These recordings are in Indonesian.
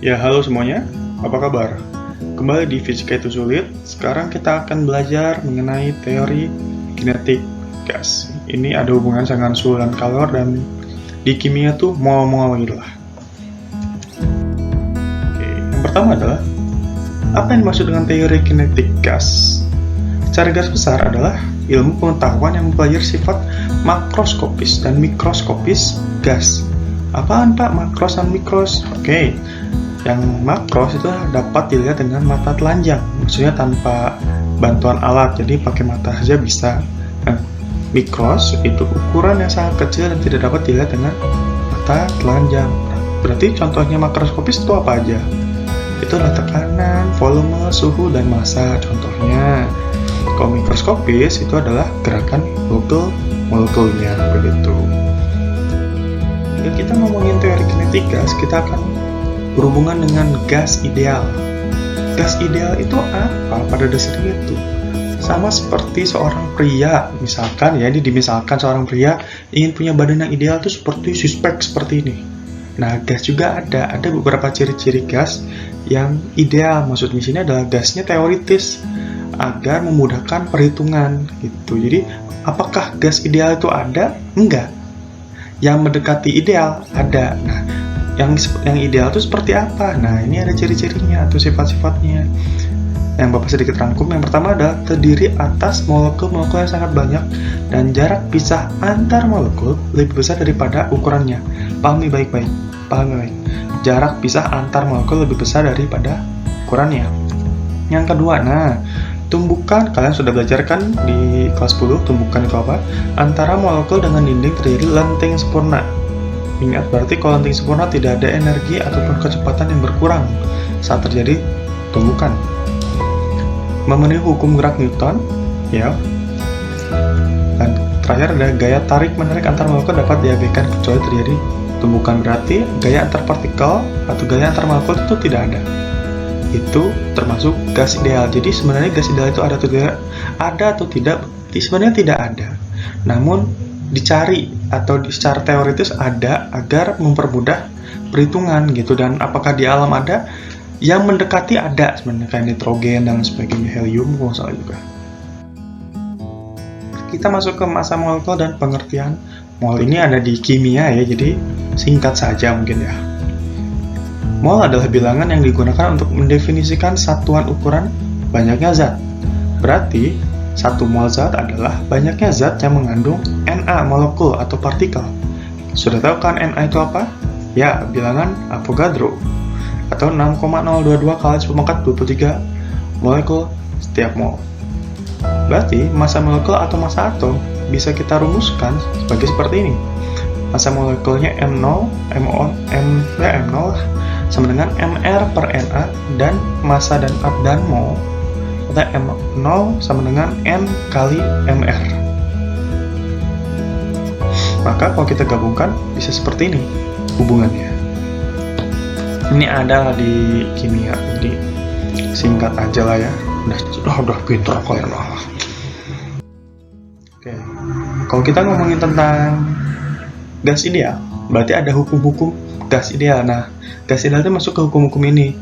Ya, halo semuanya. Apa kabar? Kembali di Fisika Itu Sulit. Sekarang kita akan belajar mengenai teori kinetik gas. Ini ada hubungan dengan suhu dan kalor, dan di kimia tuh mol-mol gitu lah. Oke, yang pertama adalah apa yang dimaksud dengan teori kinetik gas? Secara garis besar adalah ilmu pengetahuan yang mempelajari sifat makroskopis dan mikroskopis gas. Apaan Pak makros dan mikros? Oke, yang makros itu dapat dilihat dengan mata telanjang, maksudnya tanpa bantuan alat, jadi pakai mata saja bisa. Nah, mikros itu ukuran yang sangat kecil dan tidak dapat dilihat dengan mata telanjang. Berarti contohnya makroskopis itu apa aja? Itu adalah tekanan, volume, suhu, dan massa contohnya. Kalau mikroskopis itu adalah gerakan molekul-molekulnya begitu. Jika kita ngomongin teori kinetik gas, kita akan berhubungan dengan gas ideal. Gas ideal itu apa pada dasarnya itu? Sama seperti seorang pria, misalkan ya, dimisalkan seorang pria ingin punya badan yang ideal itu seperti suspek seperti ini. Nah, gas juga ada beberapa ciri-ciri gas yang ideal. Maksudnya di sini adalah gasnya teoritis agar memudahkan perhitungan gitu. Jadi, apakah gas ideal itu ada? Enggak. Yang mendekati ideal ada. Nah, yang ideal itu seperti apa? Nah, ini ada ciri-cirinya atau sifat-sifatnya. Yang Bapak sedikit rangkum. Yang pertama adalah terdiri atas molekul-molekul yang sangat banyak dan jarak pisah antar molekul lebih besar daripada ukurannya. Pahami baik-baik. Jarak pisah antar molekul lebih besar daripada ukurannya. Yang kedua, tumbukan, kalian sudah belajar kan di kelas 10, tumbukan itu apa? Antara molekul dengan dinding terjadi lenting sempurna. Ingat, berarti kalau lenting sempurna tidak ada energi ataupun kecepatan yang berkurang saat terjadi tumbukan. Memenuhi hukum gerak Newton, ya. Dan terakhir ada gaya tarik-menarik antar molekul dapat diabaikan kecuali terjadi tumbukan. Berarti gaya antar partikel atau gaya antar molekul itu tidak ada. Itu termasuk gas ideal. Jadi sebenarnya gas ideal itu ada atau tidak? Sebenarnya tidak ada. Namun dicari atau secara teoritis ada agar mempermudah perhitungan gitu. Dan apakah di alam ada? Yang mendekati ada sebenarnya, kayak nitrogen dan sebagainya, helium kalau salah juga. Kita masuk ke massa molekul dan pengertian mol. Ini ada di kimia ya, jadi singkat saja mungkin ya. Mol adalah bilangan yang digunakan untuk mendefinisikan satuan ukuran banyaknya zat. Berarti, 1 mol zat adalah banyaknya zat yang mengandung Na molekul atau partikel. Sudah tahu kan Na itu apa? Ya, bilangan Avogadro, atau 6,022 kali 10⁻23 molekul setiap mol. Berarti, massa molekul atau massa atom bisa kita rumuskan sebagai seperti ini. Massa molekulnya M0 sama dengan mR per Na, dan massa dan mol atau M0 sama dengan N kali mR. Maka kalau kita gabungkan bisa seperti ini hubungannya. Ini ada di kimia, jadi singkat aja lah ya. Udah pintar kalian lah. Oke, kalau kita ngomongin tentang gas ideal, berarti ada hukum-hukum gas ideal. Nah, gas ideal itu masuk ke hukum-hukum ini.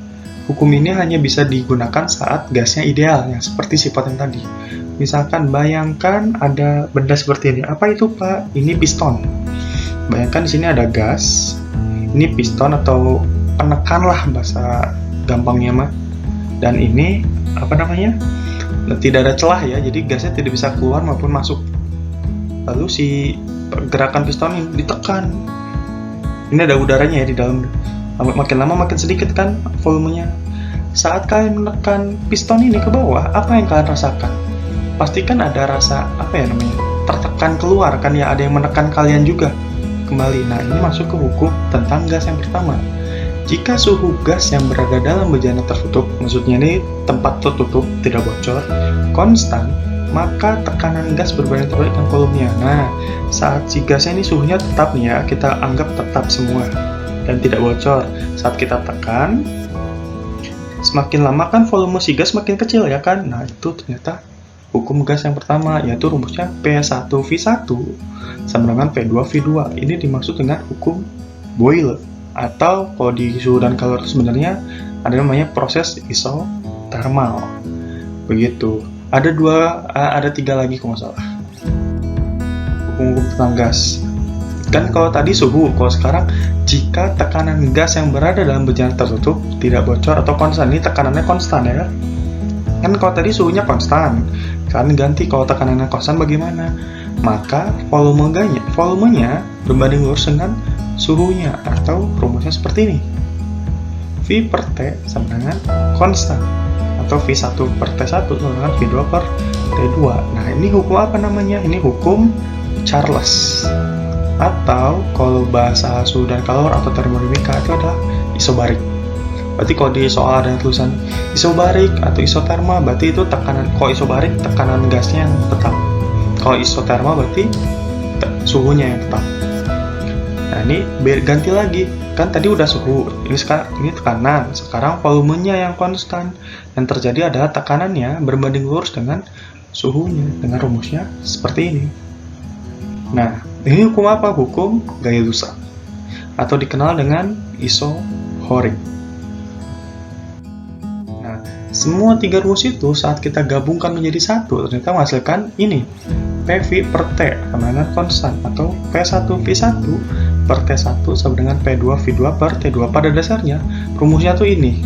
Hukum ini hanya bisa digunakan saat gasnya ideal, yang seperti sifat yang tadi. Misalkan, bayangkan ada benda seperti ini. Apa itu, Pak? Ini piston. Bayangkan di sini ada gas. Ini piston atau penekan lah bahasa gampangnya mah. Dan ini tidak ada celah ya, jadi gasnya tidak bisa keluar maupun masuk. Lalu si gerakan piston ini ditekan. Ini ada udaranya ya di dalam. Makin lama makin sedikit kan volumenya. Saat kalian menekan piston ini ke bawah, apa yang kalian rasakan? Pastikan ada rasa tertekan keluar kan ya, ada yang menekan kalian juga kembali. Nah, ini masuk ke hukum tentang gas yang pertama. Jika suhu gas yang berada dalam bejana tertutup, maksudnya ini tempat tertutup tidak bocor, konstan, maka tekanan gas berbanding terbalik dengan volumenya. Nah, saat si gasnya ini suhunya tetap nih ya, kita anggap tetap semua dan tidak bocor. Saat kita tekan, semakin lama kan volume si gas makin kecil ya kan. Nah, itu ternyata hukum gas yang pertama, yaitu rumusnya P1V1 sama dengan P2V2. Ini dimaksud dengan hukum Boyle. Atau kalau di suhu dan kalor sebenarnya ada namanya proses isothermal. Begitu. Ada tiga lagi kalau nggak salah. Hukum-hukum tentang gas. Kan kalau tadi suhu, kalau sekarang jika tekanan gas yang berada dalam bejana tertutup tidak bocor atau konstan. Ini tekanannya konstan ya. Kan kalau tadi suhunya konstan, kan ganti kalau tekanannya konstan bagaimana? Maka volumenya berbanding lurus dengan suhunya, atau rumusnya seperti ini. V per T sama dengan konstan, atau V1 per T1 sama dengan V2 per T2. Nah, ini hukum apa namanya? Ini hukum Charles. Atau kalau bahasa suhu dan kalor atau termodinamika itu adalah isobarik. Berarti kalau di soal ada tulisan isobarik atau isotermal, berarti itu tekanan. Kalau isobarik tekanan gasnya yang tetap. Kalau isotermal berarti suhunya yang tetap. Nah, ini ganti lagi. Kan tadi udah suhu, ini tekanan. Sekarang volumenya yang konstan. Yang terjadi adalah tekanannya berbanding lurus dengan suhunya, dengan rumusnya seperti ini. Nah, ini hukum apa? Hukum Gaya-Lussak, atau dikenal dengan isohorik. Nah, semua tiga rumus itu saat kita gabungkan menjadi satu, ternyata menghasilkan ini. PV per T sama dengan konstan, atau P1 V1 per T1 sama dengan P2 V2 per T2. Pada dasarnya rumusnya tuh ini,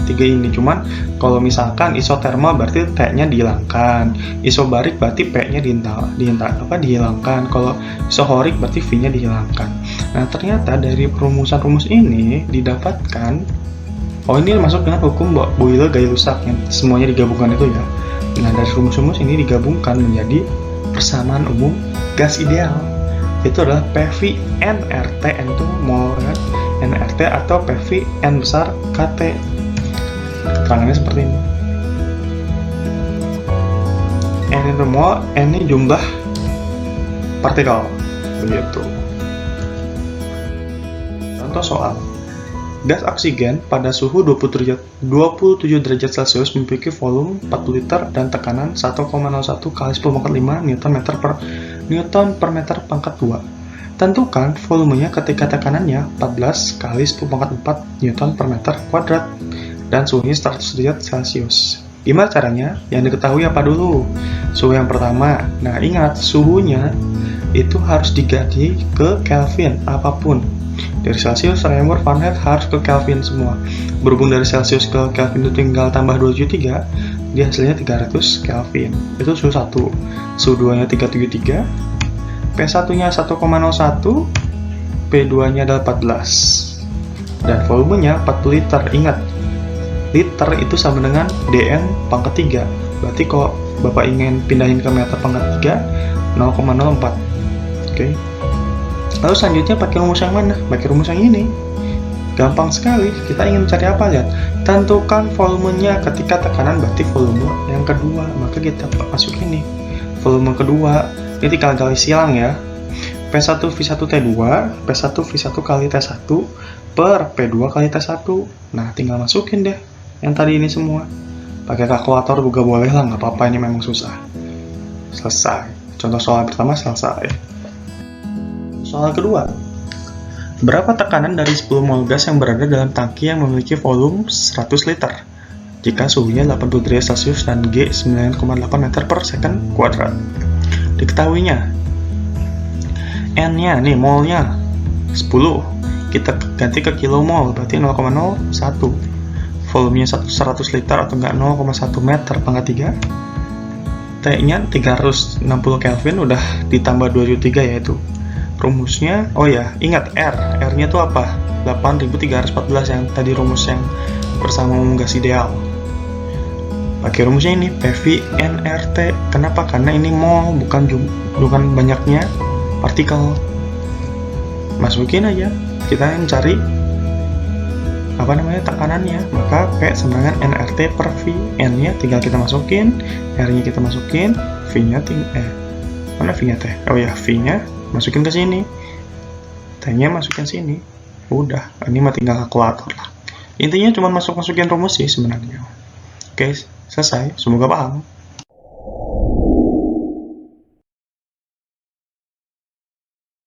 tiga ini. Cuman kalau misalkan isotermal berarti T-nya dihilangkan, isobarik berarti P-nya dihilangkan, kalau isohorik berarti V-nya dihilangkan. Nah, ternyata dari rumus ini didapatkan, ini masuk dengan hukum Boyle-Gay-Lussak yang semuanya digabungkan itu ya. Nah, dari rumus-rumus ini digabungkan menjadi persamaan umum gas ideal. Itu adalah PV nRT, N itu mol kan, nRT atau PV N besar KT. Keterangannya seperti ini. N itu mol, N ini jumlah partikel. Begitu. Contoh soal. Gas oksigen pada suhu 27 derajat Celcius memiliki volume 40 liter dan tekanan 1,01 kali 10⁵ Newton per meter pangkat 2. Tentukan volumenya ketika tekanannya 14 kali 10⁴ Newton per meter kuadrat dan suhunya 100 derajat Celcius. Gimana caranya? Yang diketahui apa dulu? Suhu yang pertama. Nah, ingat suhunya itu harus diganti ke Kelvin apapun. Dari Celsius, Fahrenheit, Fahrenheit harus ke Kelvin semua. Berhubung dari Celsius ke Kelvin itu tinggal tambah 273, dia hasilnya 300 Kelvin. Itu suhu 1. Suhu 2-nya 373, P1-nya 1,01, P2-nya adalah 14. Dan volumenya 40 liter. Ingat, liter itu sama dengan dN pangkat 3. Berarti kalau Bapak ingin pindahin ke meter pangkat 3, 0,04. Oke. Lalu selanjutnya pakai rumus yang mana? Pakai rumus yang ini. Gampang sekali. Kita ingin mencari apa? Lihat. Tentukan volumenya ketika tekanan berarti volume yang kedua. Maka kita masuk ini. Volume kedua. Ini tinggal gali silang ya. P1 V1 T2, P1 V1 kali T1 per P2 kali T1. Nah, tinggal masukin deh yang tadi ini semua. Pakai kalkulator juga boleh lah, nggak apa-apa, ini memang susah. Selesai. Contoh soal pertama selesai. Soal kedua, berapa tekanan dari 10 mol gas yang berada dalam tangki yang memiliki volume 100 liter jika suhunya 80 derajat Celcius dan G 9,8 meter per second kuadrat? Diketahuinya N-nya, nih molnya 10, kita ganti ke kilomol, berarti 0,01. Volumenya 100 liter atau enggak 0,1 meter pangkat 3. T-nya 360 Kelvin, udah ditambah 23 yaitu. Rumusnya, ingat R-nya itu apa? 8314 yang tadi rumus yang bersama umum gas ideal. Pakai rumusnya ini, PV nRT. Kenapa? Karena ini mol, bukan banyaknya partikel. Masukin aja, kita mencari tekanannya. Maka P sama dengan nRT per V. N-nya tinggal kita masukin, R-nya kita masukin, V-nya mana V-nya teh? V-nya masukin ke sini, T-nya masukin sini. Udah, ini mah tinggal kalkulator lah. Intinya cuma masukin rumus sih sebenarnya. Oke, selesai. Semoga paham.